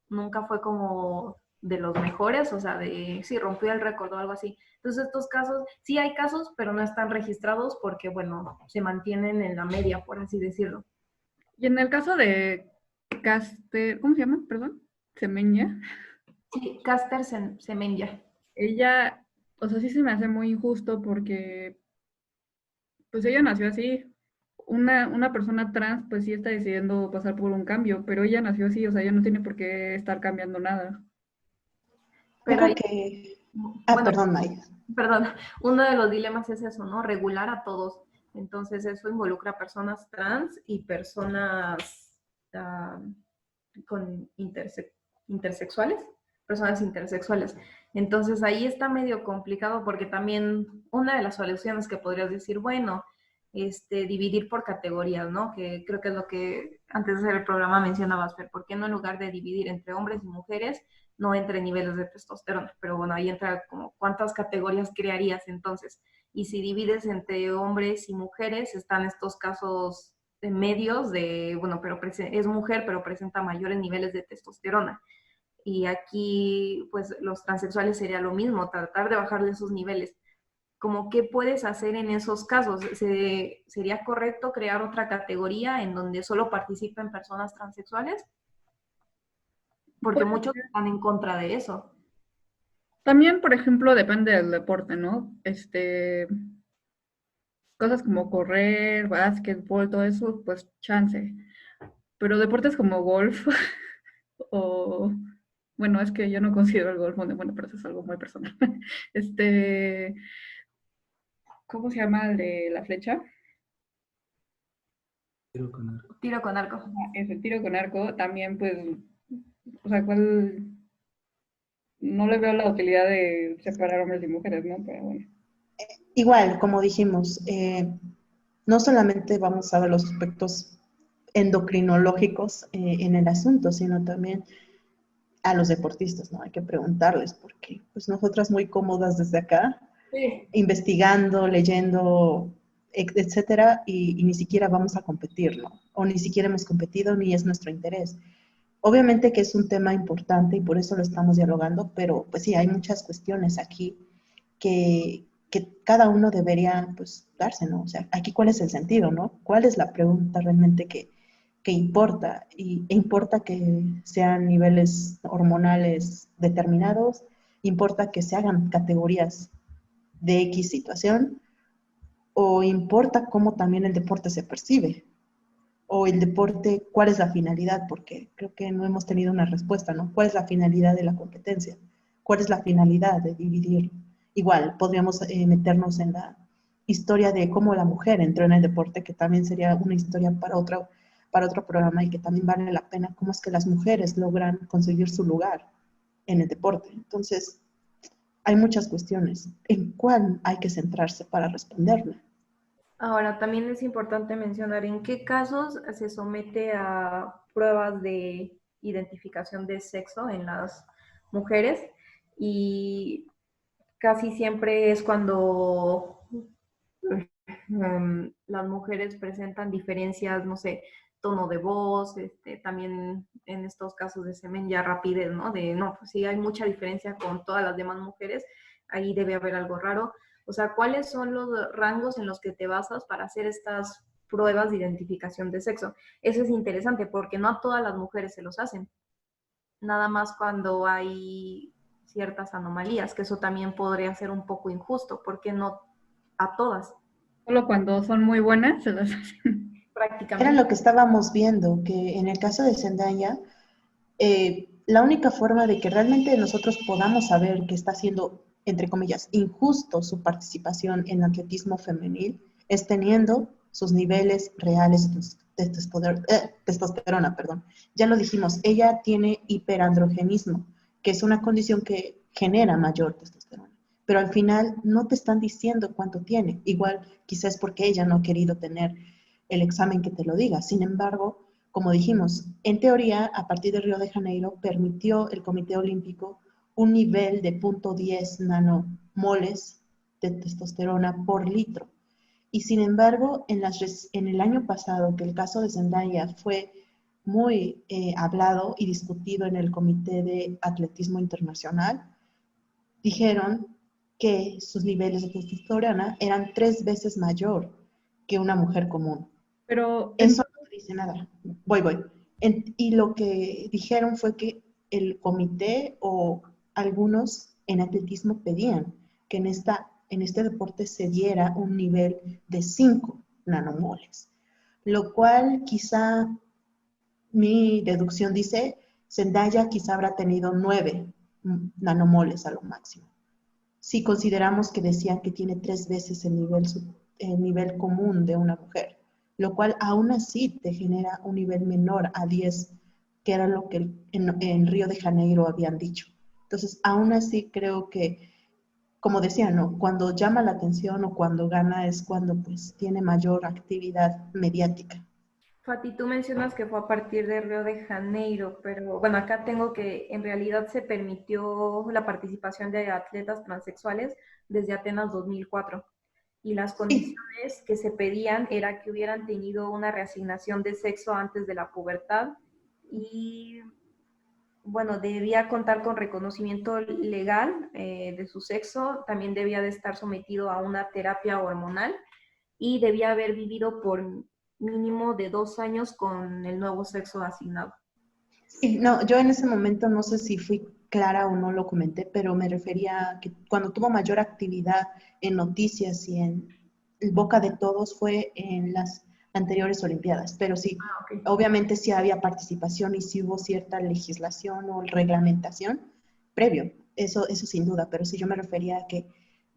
nunca fue como de los mejores, o sea, de si rompió el récord o algo así. Entonces estos casos, sí hay casos, pero no están registrados porque, bueno, se mantienen en la media, por así decirlo. Y en el caso de ¿cómo se llama? Perdón, Semenya. Sí, Caster Semenya. Ella, o sea, sí se me hace muy injusto porque, pues ella nació así. Una persona trans, pues sí está decidiendo pasar por un cambio, pero ella nació así, o sea, ella no tiene por qué estar cambiando nada. Pero Algo ahí, que... bueno, perdón, Maya. perdón, uno de los dilemas es eso, ¿no? Regular a todos. Entonces eso involucra a personas trans y personas con intersexuales, personas intersexuales. Entonces ahí está medio complicado porque también una de las soluciones que podrías decir, bueno, dividir por categorías, ¿no? Que creo que es lo que antes de hacer el programa mencionabas, Fer, ¿por qué no en lugar de dividir entre hombres y mujeres, no entre niveles de testosterona? Pero bueno, ahí entra como cuántas categorías crearías entonces. Y si divides entre hombres y mujeres, están estos casos de medios de, bueno, pero es mujer, pero presenta mayores niveles de testosterona. Y aquí, pues, los transexuales sería lo mismo, tratar de bajarle esos niveles. Como, ¿qué puedes hacer en esos casos? ¿Sería correcto crear otra categoría en donde solo participen personas transexuales? Porque Pues muchos están en contra de eso. también, por ejemplo, depende del deporte, ¿no? Cosas como correr, básquetbol, todo eso, pues chance. Pero deportes como golf o, bueno, es que yo no considero el golf, bueno, pero eso es algo muy personal. Este, ¿Cómo se llama el de la flecha? Tiro con arco. Tiro con arco. Es el tiro con arco, también pues, o sea, ¿cuál? No le veo la utilidad de separar hombres y mujeres, ¿no? Pero bueno. Igual, como dijimos, no solamente vamos a ver los aspectos endocrinológicos en el asunto, sino también a los deportistas, ¿no? Hay que preguntarles, porque pues nosotras muy cómodas desde acá, Sí. investigando, leyendo, etcétera, y ni siquiera vamos a competir, ¿no? O ni siquiera hemos competido, ni es nuestro interés. Obviamente que es un tema importante y por eso lo estamos dialogando, pero pues sí, hay muchas cuestiones aquí que cada uno debería pues darse, ¿no? O sea, aquí cuál es el sentido, ¿no? ¿Cuál es la pregunta realmente que importa? E importa que sean niveles hormonales determinados, importa que se hagan categorías de X situación, o importa cómo también el deporte se percibe, o el deporte, cuál es la finalidad, porque creo que no hemos tenido una respuesta, ¿no? ¿Cuál es la finalidad de la competencia? ¿Cuál es la finalidad de dividir? Igual, podríamos meternos en la historia de cómo la mujer entró en el deporte, que también sería una historia para otro programa y que también vale la pena, cómo es que las mujeres logran conseguir su lugar en el deporte. Entonces, hay muchas cuestiones. ¿En cuál hay que centrarse para responderla? Ahora, también es importante mencionar en qué casos se somete a pruebas de identificación de sexo en las mujeres y casi siempre es cuando las mujeres presentan diferencias, no sé, tono de voz, también en estos casos de semen ya rapidez, ¿no? De, no, pues sí hay mucha diferencia con todas las demás mujeres, ahí debe haber algo raro. O sea, ¿cuáles son los rangos en los que te basas para hacer estas pruebas de identificación de sexo? Eso es interesante porque no a todas las mujeres se los hacen, nada más cuando hay ciertas anomalías, que eso también podría ser un poco injusto, porque no a todas, Solo cuando son muy buenas se las hacen. Era prácticamente. lo que estábamos viendo, que en el caso de Zendaya, la única forma de que realmente nosotros podamos saber que está siendo entre comillas, injusto su participación en atletismo femenil es teniendo sus niveles reales de testosterona, perdón. Ya lo dijimos, ella tiene hiperandrogenismo, que es una condición que genera mayor testosterona. Pero al final no te están diciendo cuánto tiene. Igual quizás porque ella no ha querido tener el examen que te lo diga. Sin embargo, como dijimos, en teoría, a partir de Río de Janeiro, permitió el Comité Olímpico un nivel de 0.10 nanomoles de testosterona por litro. Y sin embargo, en el año pasado, que el caso de Zendaya fue muy hablado y discutido en el Comité de Atletismo Internacional, dijeron que sus niveles de testosterona eran 3 veces mayor que una mujer común. Pero eso no te dice nada. Voy. Y lo que dijeron fue que el comité o algunos en atletismo pedían que en este deporte se diera un nivel de 5 nanomoles, lo cual quizá mi deducción dice, Zendaya quizá habrá tenido 9 nanomoles a lo máximo. Si consideramos que decían que tiene 3 veces el nivel común de una mujer, lo cual aún así te genera un nivel menor a 10, que era lo que en Río de Janeiro habían dicho. Entonces, aún así creo que, como decía, ¿no? Cuando llama la atención o cuando gana es cuando pues tiene mayor actividad mediática. Fati, tú mencionas que fue a partir de Río de Janeiro, pero bueno, acá tengo que en realidad se permitió la participación de atletas transexuales desde Atenas 2004 y las condiciones que se pedían era que hubieran tenido una reasignación de sexo antes de la pubertad y bueno, debía contar con reconocimiento legal de su sexo, también debía de estar sometido a una terapia hormonal y debía haber vivido por mínimo de 2 años con el nuevo sexo asignado. Sí, no, yo en ese momento no sé si fui clara o no lo comenté, pero me refería a que cuando tuvo mayor actividad en noticias y en boca de todos fue en las anteriores Olimpiadas. Pero sí, Okay. obviamente sí había participación y sí hubo cierta legislación o reglamentación previo, eso sin duda, pero sí yo me refería a que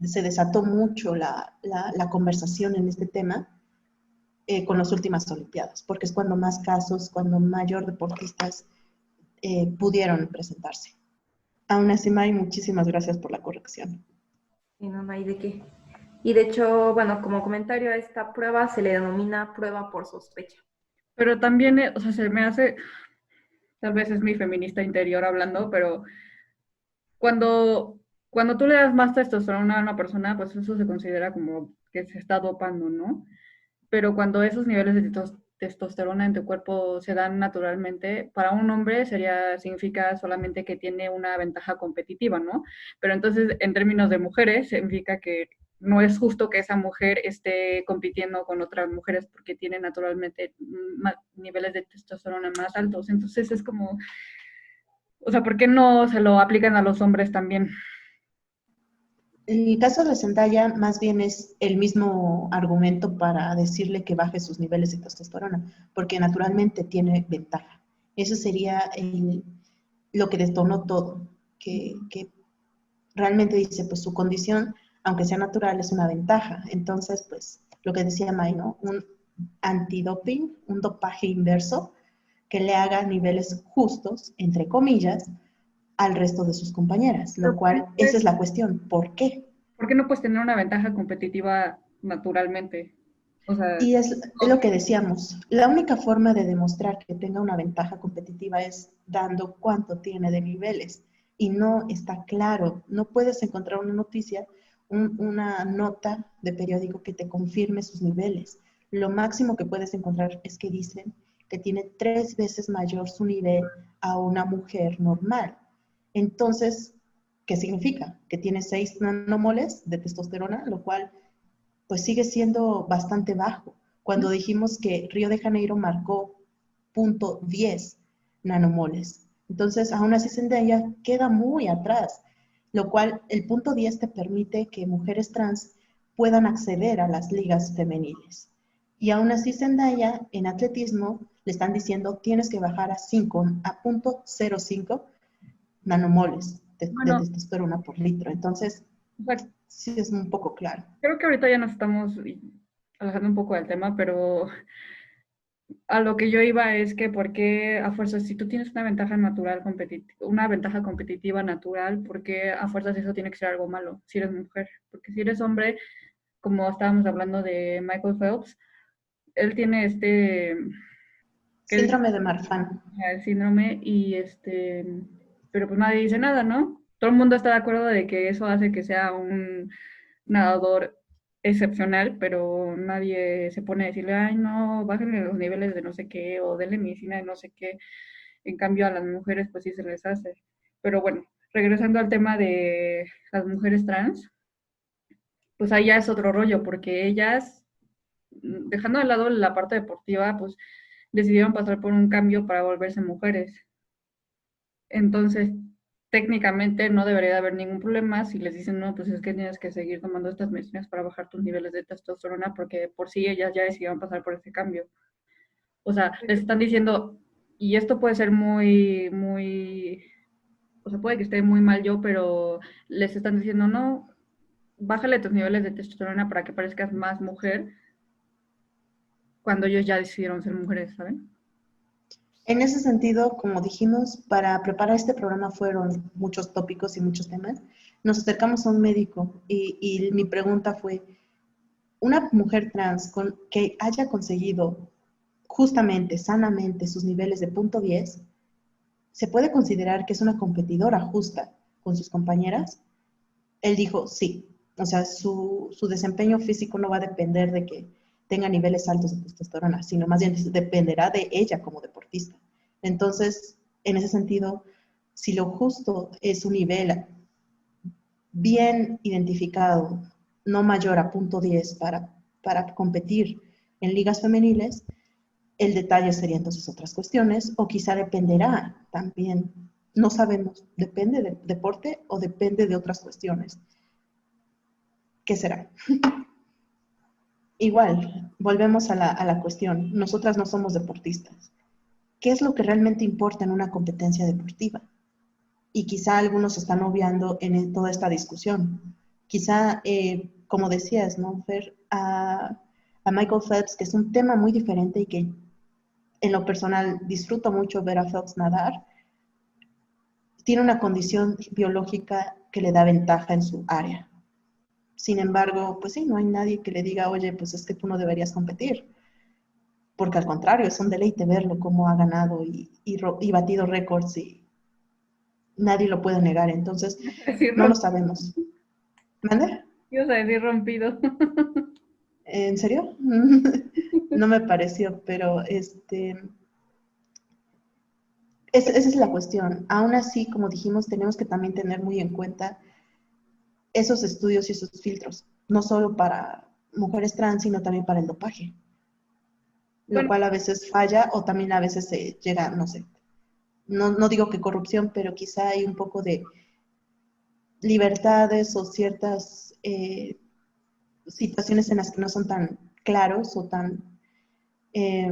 se desató mucho la conversación en este tema con las últimas Olimpiadas, porque es cuando más casos, cuando mayor deportistas pudieron presentarse. Aún así, Mari, muchísimas gracias por la corrección. Y no hay de qué. Y de hecho, bueno, como comentario a esta prueba se le denomina prueba por sospecha. Pero también, o sea, se me hace, tal vez es mi feminista interior hablando, pero cuando tú le das más testosterona a una persona, pues eso se considera como que se está dopando, ¿no? Pero cuando esos niveles de testosterona en tu cuerpo se dan naturalmente, para un hombre significa solamente que tiene una ventaja competitiva, ¿no? Pero entonces, en términos de mujeres, significa que no es justo que esa mujer esté compitiendo con otras mujeres porque tiene naturalmente niveles de testosterona más altos. Entonces es como, o sea, ¿por qué no se lo aplican a los hombres también? El caso de Zendaya más bien es el mismo argumento para decirle que baje sus niveles de testosterona, porque naturalmente tiene ventaja. Eso sería lo que detonó todo, que realmente dice, pues su condición, aunque sea natural, es una ventaja. Entonces, pues, lo que decía May, ¿no? Un antidoping, un dopaje inverso, que le haga niveles justos, entre comillas, al resto de sus compañeras, lo cual, esa es la cuestión, ¿por qué? ¿Por qué no puedes tener una ventaja competitiva naturalmente? O sea, Y es lo que decíamos, la única forma de demostrar que tenga una ventaja competitiva es dando cuánto tiene de niveles. Y no está claro, no puedes encontrar una noticia, una nota de periódico que te confirme sus niveles. Lo máximo que puedes encontrar es que dicen que tiene 3 veces mayor su nivel a una mujer normal. Entonces, ¿qué significa? Que tiene 6 nanomoles de testosterona, lo cual pues sigue siendo bastante bajo. Cuando dijimos que Río de Janeiro marcó 0.10 nanomoles. Entonces, aún así Zendaya queda muy atrás, lo cual el 0.10 te permite que mujeres trans puedan acceder a las ligas femeniles. Y aún así Zendaya en atletismo le están diciendo tienes que bajar a 0.05 nanomoles de testosterona por litro. Entonces, O sea, Sí, es un poco claro. creo que ahorita ya nos estamos alejando un poco del tema, pero a lo que yo iba es que por qué a fuerzas, si tú tienes una ventaja natural una ventaja competitiva natural, ¿por qué a fuerzas eso tiene que ser algo malo si eres mujer? Porque si eres hombre, como estábamos hablando de Michael Phelps, él tiene que Síndrome de Marfan. el síndrome y pero pues nadie dice nada, ¿no? Todo el mundo está de acuerdo de que eso hace que sea un nadador excepcional, pero nadie se pone a decirle, ay, no, bájenle los niveles de no sé qué, o denle medicina de no sé qué. En cambio, a las mujeres, pues sí se les hace. Pero bueno, regresando al tema de las mujeres trans, pues ahí ya es otro rollo, porque ellas, dejando de lado la parte deportiva, pues decidieron pasar por un cambio para volverse mujeres. Entonces, técnicamente no debería de haber ningún problema si les dicen, no, pues es que tienes que seguir tomando estas medicinas para bajar tus niveles de testosterona, porque por sí ellas ya decidieron pasar por ese cambio. O sea, les están diciendo, y esto puede ser o sea, puede que esté muy mal yo, pero les están diciendo, no, bájale tus niveles de testosterona para que parezcas más mujer, cuando ellos ya decidieron ser mujeres, ¿saben? En ese sentido, como dijimos, para preparar este programa fueron muchos tópicos y muchos temas. Nos acercamos a un médico y mi pregunta fue, una mujer trans que haya conseguido justamente, sanamente, sus niveles de punto 10, ¿se puede considerar que es una competidora justa con sus compañeras? Él dijo, sí. O sea, su desempeño físico no va a depender de que tenga niveles altos de testosterona, sino más bien dependerá de ella como deportista. Entonces, en ese sentido, si lo justo es un nivel bien identificado, no mayor a punto 10 para competir en ligas femeniles, el detalle sería entonces otras cuestiones, o quizá dependerá también, no sabemos, depende del deporte o depende de otras cuestiones. ¿Qué será? Igual, volvemos a la cuestión. Nosotras no somos deportistas. ¿Qué es lo que realmente importa en una competencia deportiva? Y quizá algunos están obviando en toda esta discusión. Quizá, como decías, ¿no, Fer? A Michael Phelps, que es un tema muy diferente y que en lo personal disfruto mucho ver a Phelps nadar, tiene una condición biológica que le da ventaja en su área. Sin embargo, pues sí, no hay nadie que le diga, oye, pues es que tú no deberías competir. Porque al contrario, es un deleite verlo cómo ha ganado y batido récords y nadie lo puede negar. Entonces, Decir no lo sabemos. ¿Mande? ibas a decir rompido. ¿En serio? No me pareció, pero esa es la cuestión. Aún así, como dijimos, tenemos que también tener muy en cuenta esos estudios y esos filtros, no solo para mujeres trans, sino también para el dopaje, lo Bueno, cual a veces falla o también a veces se llega, no sé, no digo que corrupción, pero quizá hay un poco de libertades o ciertas situaciones en las que no son tan claros o tan... eh,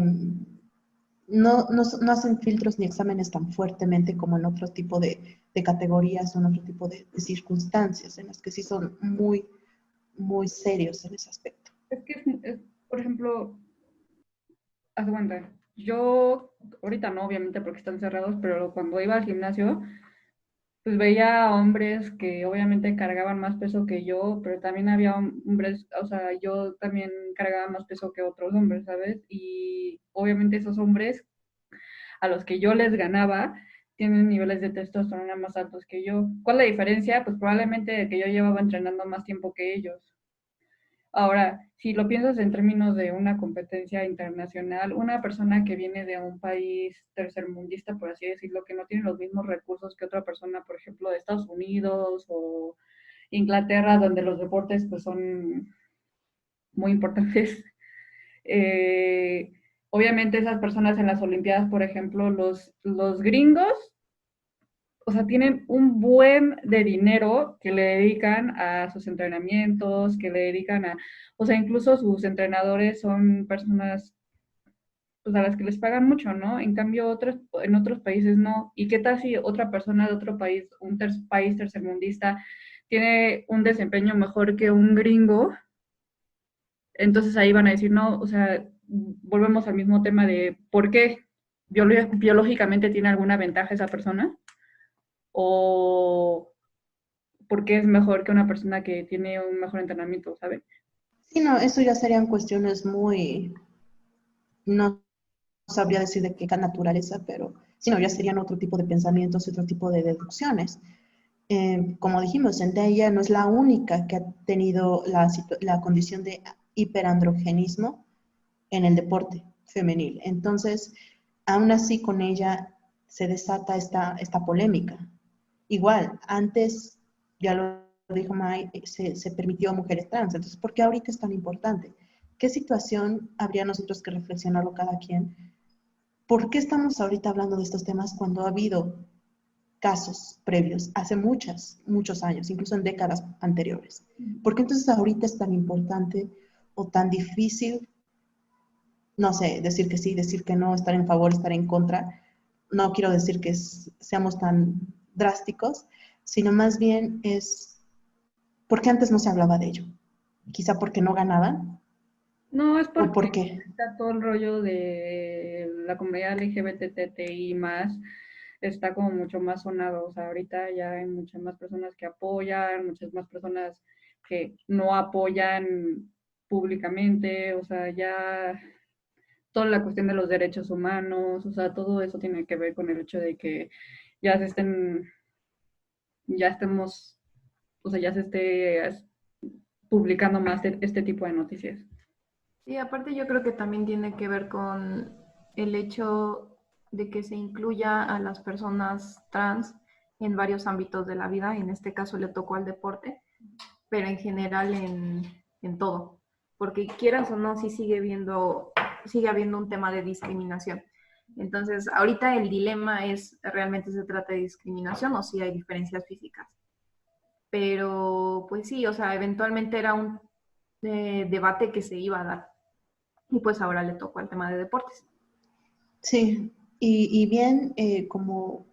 no hacen filtros ni exámenes tan fuertemente como en otro tipo de categorías o en otro tipo de circunstancias, en las que sí son muy, muy serios en ese aspecto. es que, por ejemplo, haz de cuenta, yo, ahorita no, obviamente porque están cerrados, pero cuando iba al gimnasio, pues veía a hombres que obviamente cargaban más peso que yo, pero también había hombres, o sea, yo también cargaba más peso que otros hombres, ¿sabes? Y obviamente esos hombres a los que yo les ganaba tienen niveles de testosterona más altos que yo. ¿Cuál es la diferencia? Pues probablemente que yo llevaba entrenando más tiempo que ellos. Ahora, si lo piensas en términos de una competencia internacional, una persona que viene de un país tercermundista, por así decirlo, que no tiene los mismos recursos que otra persona, por ejemplo, de Estados Unidos o Inglaterra, donde los deportes pues son muy importantes. Eh, obviamente esas personas en las Olimpiadas, por ejemplo, los gringos, o sea, tienen un buen de dinero que le dedican a sus entrenamientos, que le dedican a, o sea, incluso sus entrenadores son personas pues, a las que les pagan mucho, ¿no? En cambio, en otros países no. ¿Y qué tal si otra persona de otro país, país tercermundista, tiene un desempeño mejor que un gringo, entonces ahí van a decir, no, o sea, volvemos al mismo tema de por qué biológicamente tiene alguna ventaja esa persona o por qué es mejor que una persona que tiene un mejor entrenamiento, ¿sabes? Sí, no, eso ya serían cuestiones muy, no sabría decir de qué naturaleza, pero sí, no, ya serían otro tipo de pensamientos, otro tipo de deducciones. Como dijimos, ella no es la única que ha tenido la condición de hiperandrogenismo en el deporte femenil. Entonces, aún así con ella se desata esta polémica. Igual, antes, ya lo dijo Mai, se permitió a mujeres trans. Entonces, ¿por qué ahorita es tan importante? ¿Qué situación habría nosotros que reflexionarlo cada quien? ¿Por qué estamos ahorita hablando de estos temas cuando ha habido casos previos hace muchos años, incluso en décadas anteriores? ¿Por qué entonces ahorita es tan importante o tan difícil, no sé, decir que sí, decir que no, estar en favor, estar en contra? No quiero decir que seamos tan drásticos, sino más bien es, ¿por qué antes no se hablaba de ello? Quizá porque no ganaban, No, es o por porque qué. está todo el rollo de la comunidad LGBTTI más, está como mucho más sonado. O sea, ahorita ya hay muchas más personas que apoyan, muchas más personas que no apoyan públicamente. O sea, ya toda la cuestión de los derechos humanos, o sea, todo eso tiene que ver con el hecho de que ya se estén, ya estemos, o sea, ya se esté publicando más este tipo de noticias. Sí, aparte yo creo que también tiene que ver con el hecho de que se incluya a las personas trans en varios ámbitos de la vida. En este caso le tocó al deporte, pero en general en todo. Porque quieras o no, sí sigue habiendo un tema de discriminación. Entonces, ahorita el dilema es, ¿realmente se trata de discriminación o si hay diferencias físicas? Pero, pues sí, o sea, eventualmente era un debate que se iba a dar. Y pues ahora le tocó al tema de deportes. Sí, y bien, como,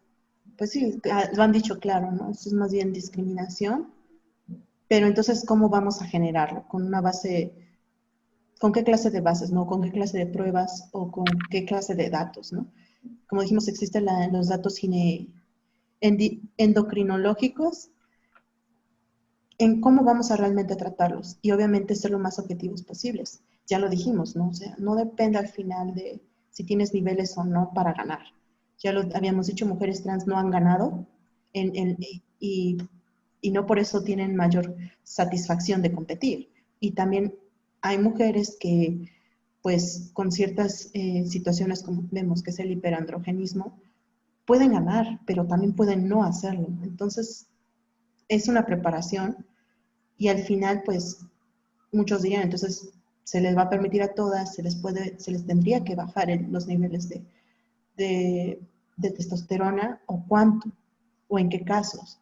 pues sí, lo han dicho claro, ¿no? Esto es más bien discriminación, pero entonces, ¿cómo vamos a generarlo? ¿Con una base, con qué clase de bases, ¿no? ¿Con qué clase de pruebas o con qué clase de datos, ¿no? Como dijimos, existen los datos endocrinológicos en cómo vamos a realmente tratarlos y obviamente ser lo más objetivos posibles. Ya lo dijimos, ¿no? O sea, no depende al final de si tienes niveles o no para ganar. Ya lo habíamos dicho, mujeres trans no han ganado y, y no por eso tienen mayor satisfacción de competir. Y también hay mujeres que, pues, con ciertas situaciones como vemos que es el hiperandrogenismo, pueden ganar, pero también pueden no hacerlo. Entonces, es una preparación y al final, pues, muchos dirían, entonces, se les va a permitir a todas, se les tendría que bajar los niveles de, de testosterona o cuánto, o en qué casos.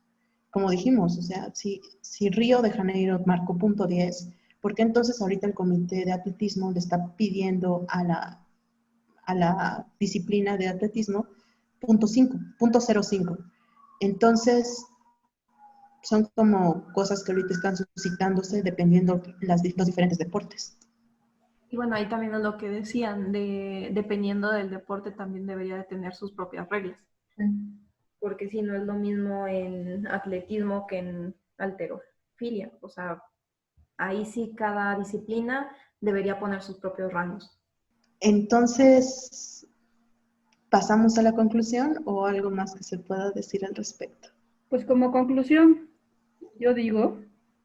Como dijimos, o sea, si Río de Janeiro marcó punto 10, ¿por qué entonces ahorita el comité de atletismo le está pidiendo a la disciplina de atletismo punto 5, punto 05? Entonces, son como cosas que ahorita están suscitándose dependiendo los diferentes deportes. Y bueno, ahí también es lo que decían, dependiendo del deporte también debería de tener sus propias reglas. Porque si no es lo mismo en atletismo que en halterofilia. O sea, ahí sí cada disciplina debería poner sus propios rangos. Entonces, ¿pasamos a la conclusión o algo más que se pueda decir al respecto? Pues como conclusión, yo digo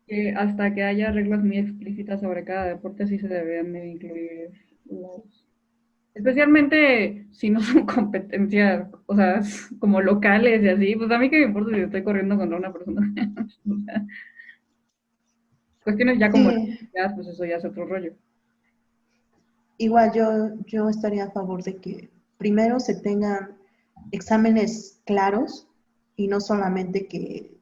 que hasta que haya reglas muy explícitas sobre cada deporte sí se deberían de incluir los... Especialmente si no son competencias, o sea, como locales y así, pues a mí que me importa si estoy corriendo contra una persona. O sea, cuestiones ya como Sí, pues eso ya es otro rollo. igual yo estaría a favor de que primero se tengan exámenes claros y no solamente que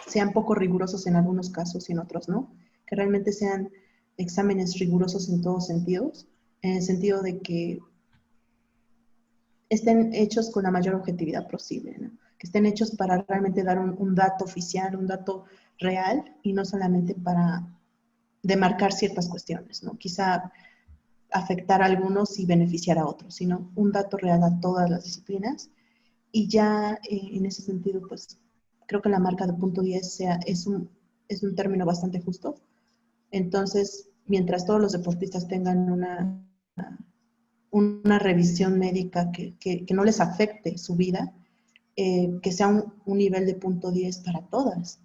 sean poco rigurosos en algunos casos y en otros no, que realmente sean exámenes rigurosos en todos sentidos, en el sentido de que estén hechos con la mayor objetividad posible, ¿no? que estén hechos para realmente dar un dato oficial, un dato real y no solamente para demarcar ciertas cuestiones, ¿no? Quizá afectar a algunos y beneficiar a otros, sino un dato real a todas las disciplinas. Y ya en ese sentido, pues creo que la marca de punto 10 es un término bastante justo. Entonces, mientras todos los deportistas tengan una revisión médica que no les afecte su vida, que sea un nivel de punto 10 para todas,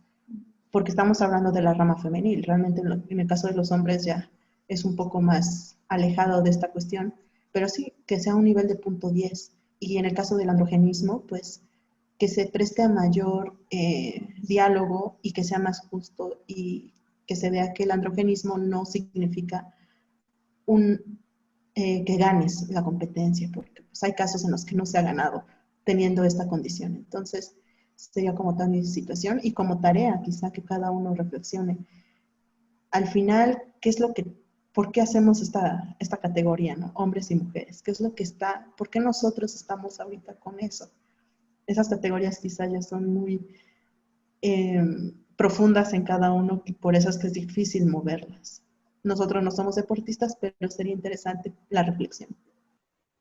porque estamos hablando de la rama femenil. Realmente en el caso de los hombres ya es un poco más alejado de esta cuestión, pero sí, que sea un nivel de punto 10. Y en el caso del androgenismo, pues que se preste a mayor diálogo y que sea más justo y que se vea que el androgenismo no significa que ganes la competencia, porque pues, hay casos en los que no se ha ganado teniendo esta condición. Entonces, sería como tal mi situación y como tarea quizá que cada uno reflexione. Al final, ¿por qué hacemos esta categoría, ¿no? Hombres y mujeres? ¿Qué es lo que está, por qué nosotros estamos ahorita con eso? Esas categorías quizá ya son muy profundas en cada uno y por eso es que es difícil moverlas. Nosotros no somos deportistas, pero sería interesante la reflexión.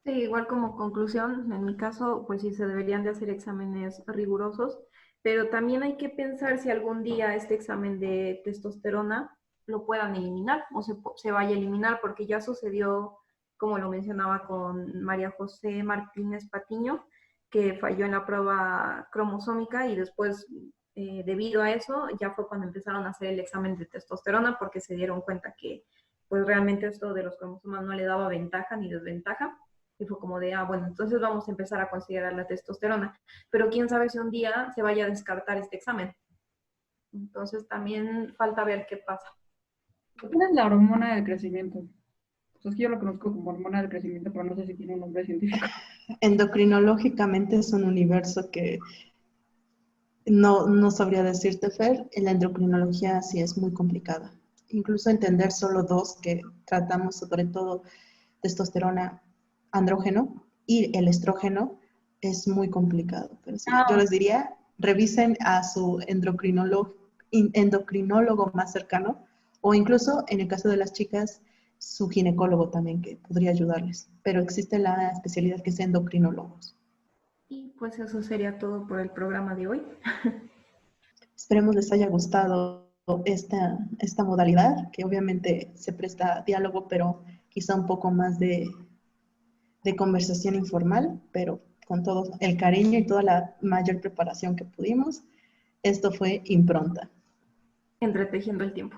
Sí, igual como conclusión, en mi caso, pues sí se deberían de hacer exámenes rigurosos, pero también hay que pensar si algún día este examen de testosterona lo puedan eliminar o se vaya a eliminar, porque ya sucedió, como lo mencionaba con María José Martínez Patiño, que falló en la prueba cromosómica y después, debido a eso, ya fue cuando empezaron a hacer el examen de testosterona porque se dieron cuenta que pues realmente esto de los cromosomas no le daba ventaja ni desventaja. Y fue como de, bueno, entonces vamos a empezar a considerar la testosterona. Pero quién sabe si un día se vaya a descartar este examen. Entonces también falta ver qué pasa. ¿Qué es la hormona del crecimiento? Pues es que yo lo conozco como hormona del crecimiento, pero no sé si tiene un nombre científico. Endocrinológicamente es un universo que no sabría decirte, Fer. En la endocrinología sí es muy complicada. Incluso entender solo dos que tratamos, sobre todo testosterona, andrógeno y el estrógeno, es muy complicado. Pero sí, yo les diría, revisen a su endocrinólogo más cercano o incluso en el caso de las chicas, su ginecólogo también que podría ayudarles. Pero existe la especialidad que es endocrinólogos. Y pues eso sería todo por el programa de hoy. Esperemos les haya gustado esta modalidad, que obviamente se presta a diálogo, pero quizá un poco más de conversación informal, pero con todo el cariño y toda la mayor preparación que pudimos. Esto fue Impronta. Entretejiendo el tiempo.